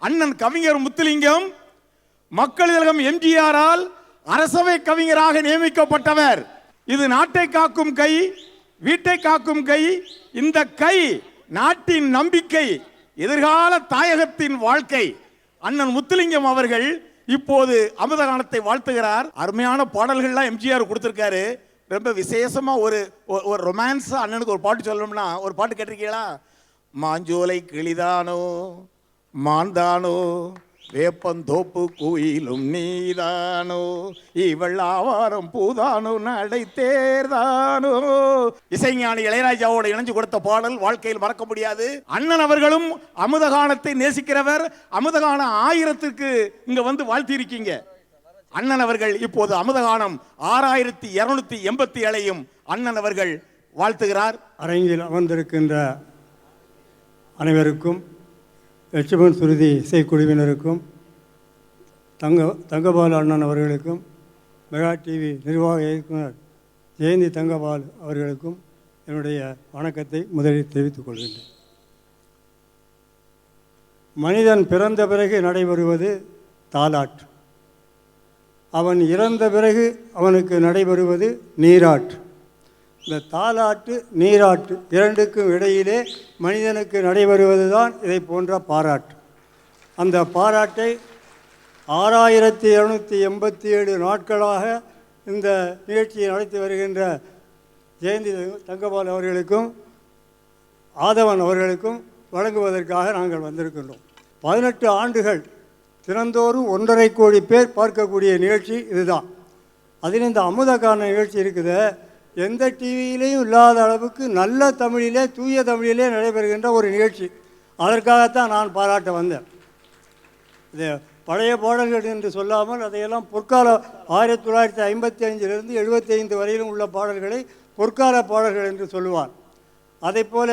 அண்ணன் கவிஞர் முத்துலிங்கம் மக்கள் திலகம் எம்ஜிஆரால் அரசவை கவிஞராக நியமிக்கப்பட்டவர். இது நாட்டை காக்கும் கை, வீட்டை காக்கும் கை. இந்த கை நாட்டின் நம்பிக்கை, எதிர்கால தாயகத்தின் வாழ்க்கை. அண்ணன் முத்துலிங்கம் அவர்கள் இப்போது அமுதகானத்தை வாழ்த்துகிறார். அருமையான பாடல்கள்லாம் எம்ஜிஆர் கொடுத்திருக்காரு. ரொம்ப விசேஷமா ஒரு ரொமான்ஸ் அண்ணனுக்கு ஒரு பாட்டு சொல்லணும்னா ஒரு பாட்டு கேட்டிருக்கீங்களா? மாஞ்சோலை கிளிதானோ மாந்தானோ வேப்பந்தோப்பு குயிலும் நீதானோ இவள் ஆவாரம் பூதானோ நடை தேர்தானோ. இசைஞானி இளையராஜாவோட இணைஞ்சு கொடுத்த பாடல் வாழ்க்கையில் மறக்க முடியாது. அண்ணன் அவர்களும் அமுதகானத்தை நேசிக்கிறவர். அமுதகான 1000க்கு இங்க வந்து வாழ்த்தி இருக்கீங்க. அண்ணன் அவர்கள் இப்போது அமுதகானம் 6287 அண்ணன் அவர்கள் வாழ்த்துகிறார். அரங்கில் அமர்ந்திருக்கின்ற அனைவருக்கும், லட்சுமண் சுருதி இசைக்குழுவினருக்கும், தங்கபால் அண்ணன் அவர்களுக்கும், மெகா டிவி நிர்வாக இயக்குனர் ஜெயந்தி தங்கபால் அவர்களுக்கும் என்னுடைய வணக்கத்தை முதலில் தெரிவித்துக் கொள்கின்றேன். மனிதன் பிறந்த பிறகு நடைபெறுவது தாலாட்டு, அவன் இறந்த பிறகு அவனுக்கு நடைபெறுவது நீராட்டு. இந்த தாலாட்டு நீராட்டு இரண்டுக்கும் இடையிலே மனிதனுக்கு நடைபெறுவது தான் இதை போன்ற பாராட்டு. அந்த பாராட்டை 6287 நாட்களாக இந்த நிகழ்ச்சியை நடத்தி வருகின்ற ஜெயந்தி தங்கபால் அவர்களுக்கும் ஆதவன் அவர்களுக்கும் வழங்குவதற்காக நாங்கள் வந்திருக்கின்றோம். 18 ஆண்டுகள் தினந்தோறும் 1.5 கோடி பேர் பார்க்கக்கூடிய நிகழ்ச்சி இதுதான். அதில் இந்த அமுதகான நிகழ்ச்சி இருக்குது, எந்த டிவியிலையும் இல்லாத அளவுக்கு நல்ல தமிழிலே, தூய தமிழிலே நடைபெறுகின்ற ஒரு நிகழ்ச்சி. அதற்காகத்தான் நான் பாராட்ட வந்தேன். இது பழைய பாடல்கள் என்று சொல்லாமல் அதையெல்லாம் பொற்கால 1955 75 வரையிலும் உள்ள பாடல்களை பொற்கால பாடல்கள் என்று சொல்லுவார். அதை போல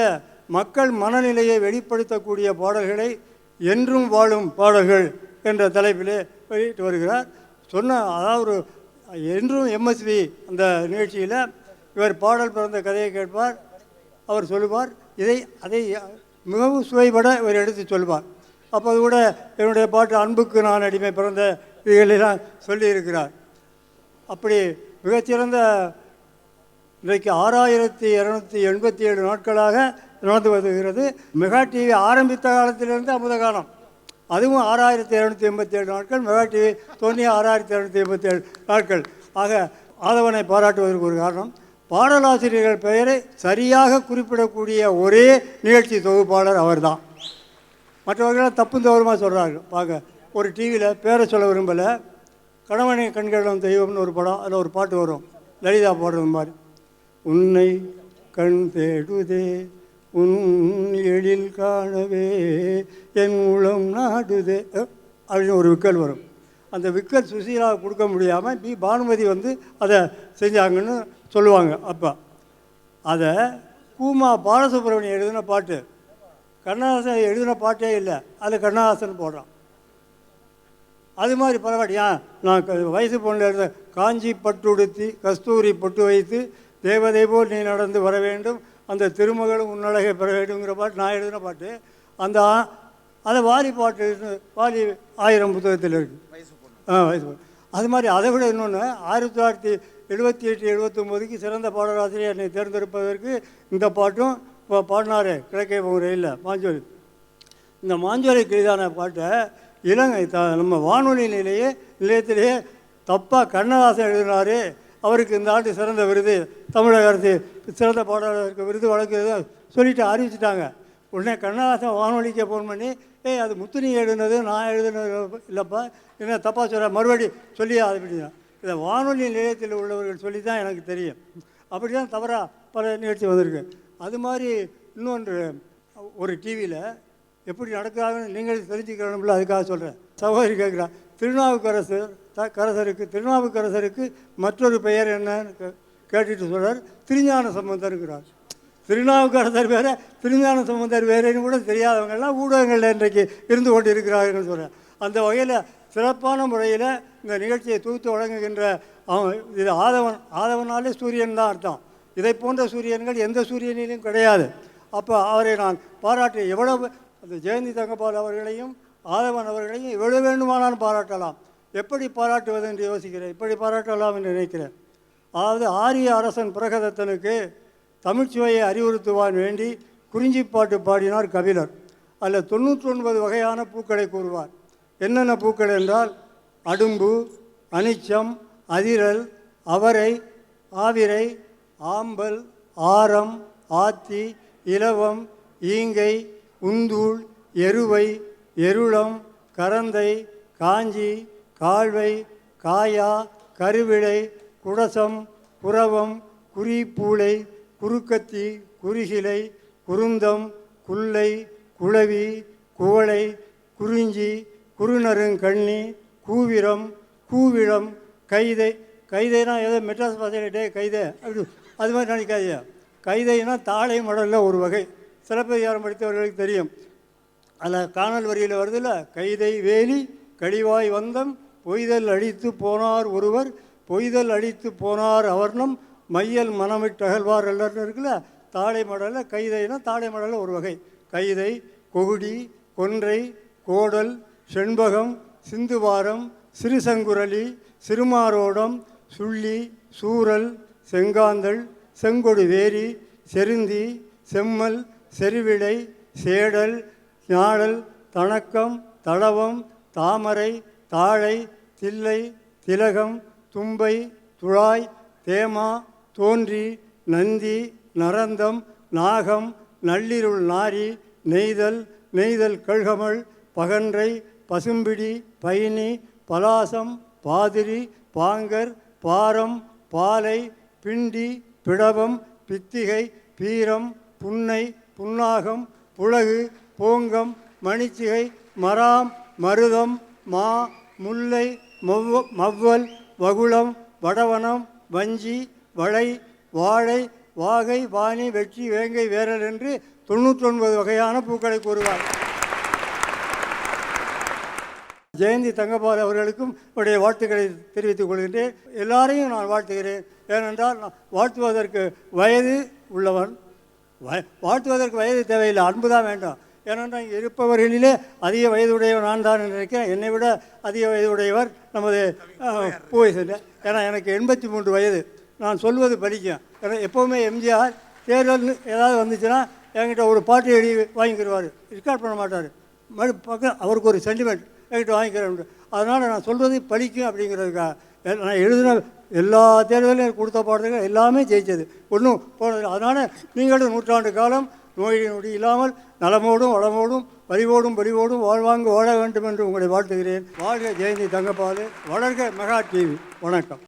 மக்கள் மனநிலையை வெளிப்படுத்தக்கூடிய பாடல்களை என்றும் வாழும் பாடல்கள் என்ற தலைப்பிலே வெளியிட்டு வருகிறார். அதாவது என்றும் எம்எஸ்வி அந்த நிகழ்ச்சியில் இவர் பாடல் பிறந்த கதையை கேட்பார், அவர் சொல்லுவார். அதை மிகவும் சுவைபட இவர் எடுத்து சொல்வார். அப்போது கூட என்னுடைய பாட்டு அன்புக்கு நான் அடிமை பிறந்த இதுகளெல்லாம் சொல்லியிருக்கிறார். அப்படி மிகச்சிறந்த இன்றைக்கு 6287 நாட்களாக நடந்து வருகிறது. மெகா டிவி ஆரம்பித்த காலத்திலிருந்து அமுதகானம், அதுவும் 6287 நாட்கள். மெகா டிவி தோன்றிய 6287 நாட்கள். ஆக ஆதவனை பாராட்டுவதற்கு ஒரு காரணம், பாடலாசிரியர்கள் பெயரை சரியாக குறிப்பிடக்கூடிய ஒரே நிகழ்ச்சி தொகுப்பாளர் அவர்தான். மற்றவர்களாம் தப்பும் தவறுமாக சொல்கிறார்கள். பார்க்க ஒரு டிவியில் பேரை சொல்ல விரும்பலை, கணவனை கண்களிடம் தெய்வம்னு ஒரு படம், அதில் ஒரு பாட்டு வரும், லலிதா பாடுறது மாதிரி. உன்னை கண் தேடுதே உன் எழில் காணவே என் உளம் நாடுதே அப்படின்னு ஒரு விக்கல் வரும். அந்த விக்கல் சுசீலா கொடுக்க முடியாமல் பி பானுமதி வந்து அதை செஞ்சாங்கன்னு சொல்லுவாங்க. அப்போ அதை கூமா பாலசுப்ரமணியம் எழுதின பாட்டு, கண்ணதாசன் எழுதின பாட்டே இல்லை, அதில் கண்ணதாசன் போடுறான். அது மாதிரி பரவாயில்லையா, நான் வயசு பொண்ணில் இருந்த காஞ்சி பட்டுடுத்தி கஸ்தூரி பொட்டு வைத்து தேவதை போல் நீ நடந்து வர வேண்டும், அந்த திருமகளும் உன்னழகை பெற வேண்டுங்கிற பாட்டு நான் எழுதின பாட்டு. அதை வாலி பாட்டு, வாலி 1000 புத்தகத்தில் இருக்குது. வயசு பொண்ணு அது மாதிரி. அதை விட இன்னொன்று, 1978 79க்கு சிறந்த பாடலாசிரியர் என்னை தேர்ந்தெடுப்பதற்கு இந்த பாட்டும் பாடினார் கிழக்கே போகிற இல்லை மாஞ்சோலை. இந்த மாஞ்சோலை கிளிதான பாட்டை இலங்கை நம்ம வானொலி நிலையத்திலேயே தப்பாக கண்ணதாசன் எழுதினார். அவருக்கு இந்த ஆண்டு சிறந்த விருது, தமிழக அரசு சிறந்த பாடலாளருக்கு விருது வழங்குறது சொல்லிட்டு அறிவிச்சிட்டாங்க. உடனே கண்ணதாசன் வானொலிக்கே ஃபோன் பண்ணி, அது முத்துனி எழுதுனது நான் எழுதுனது இல்லைப்பா, என்ன தப்பாக சொல்ல, மறுபடி சொல்லி அது அப்படின்னா. இதை வானொலி நிலையத்தில் உள்ளவர்கள் சொல்லி தான் எனக்கு தெரியும். அப்படி தான் தவறாக பல நிகழ்ச்சி வந்திருக்கு. அது மாதிரி இன்னொன்று, ஒரு டிவியில் எப்படி நடக்கிறாங்கன்னு நீங்கள் தெரிஞ்சுக்கணும்ல, அதுக்காக சொல்கிறேன். சகோதரி கேட்குறா, திருநாவுக்கரசருக்கு மற்றொரு பெயர் என்னன்னு கேட்டுட்டு சொல்கிறார், திருஞான சம்பந்தர் இருக்கிறார். திருநாவுக்கரசர் வேறு, திருஞான சம்பந்தர் வேறுன்னு கூட தெரியாதவங்கெல்லாம் ஊடகங்களில் இன்றைக்கு இருந்து கொண்டு இருக்கிறார்கள் சொல்கிறேன். அந்த வகையில் சிறப்பான முறையில் இந்த நிகழ்ச்சியை தொகுத்து வழங்குகின்ற இது ஆதவனாலே சூரியன் தான் அர்த்தம். இதை போன்ற சூரியன்கள் எந்த சூரியனிலும் கிடையாது. அப்போ அவரை நான் பாராட்டி, எவ்வளவு அந்த ஜெயந்தி தங்கபால் அவர்களையும் ஆதவன் அவர்களையும் எவ்வளவு வேண்டுமானாலும் பாராட்டலாம். எப்படி பாராட்டுவது என்று யோசிக்கிறேன், இப்படி பாராட்டலாம் என்று நினைக்கிறேன். அதாவது ஆரிய அரசன் பிரகதத்தனுக்கு தமிழ்ச்சுவையை அறிவுறுத்துவான் வேண்டி குறிஞ்சிப்பாட்டு பாடினார் கபிலர். அதில் 99 வகையான பூக்களை கூறுவார். என்னென்ன பூக்கள் என்றால் அடும்பு, அனிச்சம், அதிரல், அவரை, ஆவிரை, ஆம்பல், ஆரம், ஆத்தி, இலவம், ஈங்கை, உந்தூள், எருவை, எருளம், கரந்தை, காஞ்சி, கால்வை, காயா, கருவிளை, குடசம், குரவம், குறிப்பூளை, குறுக்கத்தி, குறுகிலை, குருந்தம், குல்லை, குளவி, குவளை, குறிஞ்சி, குறுநருங்கண்ணி, கூவிரம், கூவிளம், கைதை. கைதைனா ஏதோ மெட்ராஸ் பாசையிலே கைதை அப்படி அது மாதிரி நினைக்காதீங்க. கைதைனா தாழை மடலில் ஒரு வகை. சிலப்பதிகாரம் படித்தவர்களுக்கு தெரியும். அதில் காணல் வரியில் வருதில்ல, கைதை வேலி கழிவாய் வந்தம் பொய்தல் அழித்து போனார் ஒருவர் பொய்தல் அழித்து போனார் அவர்ணம் மையல் மனமிட்டகழ்வார் எல்லாரும் இருக்குல்ல. தாழை மடலில் கைதைனா தாழை மடலில் ஒரு வகை. கைதை, கொகுடி, கொன்றை, கோடல், செண்பகம், சிந்துவாரம், சிறுசங்குரலி, சிறுமாரோடம், சுள்ளி, சூரல், செங்காந்தள், செங்கொடு வேரி, செருந்தி, செம்மல், செருவிளை, சேடல், ஞாழல், தணக்கம், தளவம், தாமரை, தாழை, தில்லை, திலகம், தும்பை, துழாய், தேமா, தோன்றி, நந்தி, நரந்தம், நாகம், நள்ளிருள் நாரி, நெய்தல், நெய்தல் கழ்கமள், பகன்றை, பசும்பிடி, பயனி, பலாசம், பாதிரி, பாங்கர், பாரம், பாலை, பிண்டி, பிடவம், பித்திகை, பீரம், புன்னை, புன்னாகம், புலகு, போங்கம், மணிச்சிகை, மராம், மருதம், மா, முல்லை, மவ்வல், வகுளம், வடவனம், வஞ்சி, வளை, வாழை, வாகை, வாணி, வெற்றி, வேங்கை, வேரல் என்று 99 வகையான பூக்களை கூறுவார். ஜெயந்தி தங்கபால் அவர்களுக்கும் என்னுடைய வாழ்த்துக்களை தெரிவித்துக் கொள்கின்றேன். எல்லாரையும் நான் வாழ்த்துகிறேன். ஏனென்றால் நான் வாழ்த்துவதற்கு வயது உள்ளவன், வாழ்த்துவதற்கு வயது தேவையில்லை, அன்பு தான் வேண்டும். ஏனென்றால் இங்கே இருப்பவர்களிலே அதிக வயதுடையவர் நான் தான் நினைக்கிறேன். என்னை விட அதிக வயதுடையவர் நமது பூவை செல்ல. ஏன்னா எனக்கு 83 வயது. நான் சொல்வது பலிக்கும். ஏன்னா எப்போவுமே எம்ஜிஆர் தேர்தல் ஏதாவது வந்துச்சுன்னா என்கிட்ட ஒரு பாட்டு எழுதி வாங்கிக்கிடுவார், ரெக்கார்ட் பண்ண மாட்டார். பக்கம் அவருக்கு ஒரு சென்டிமெண்ட் என்கிட்ட வாங்கிக்கிறேன். அதனால் நான் சொல்வது பலிக்கும் அப்படிங்கிறதுக்காக நான் எழுதின எல்லா தேர்தலையும் கொடுத்த பாடல்கள் எல்லாமே ஜெயித்தது, ஒன்றும் போனது. அதனால் நீங்களும் 100 ஆண்டு காலம் நோய் நொடி இல்லாமல் நலமோடும் வளமோடும் வலிவோடும் வலிவோடும் வாழ்வாங்க வாழ வேண்டும் என்று உங்களை வாழ்த்துகிறேன். வாழ்க ஜெயந்தி தங்கபால், வளர்க மெகா டிவி. வணக்கம்.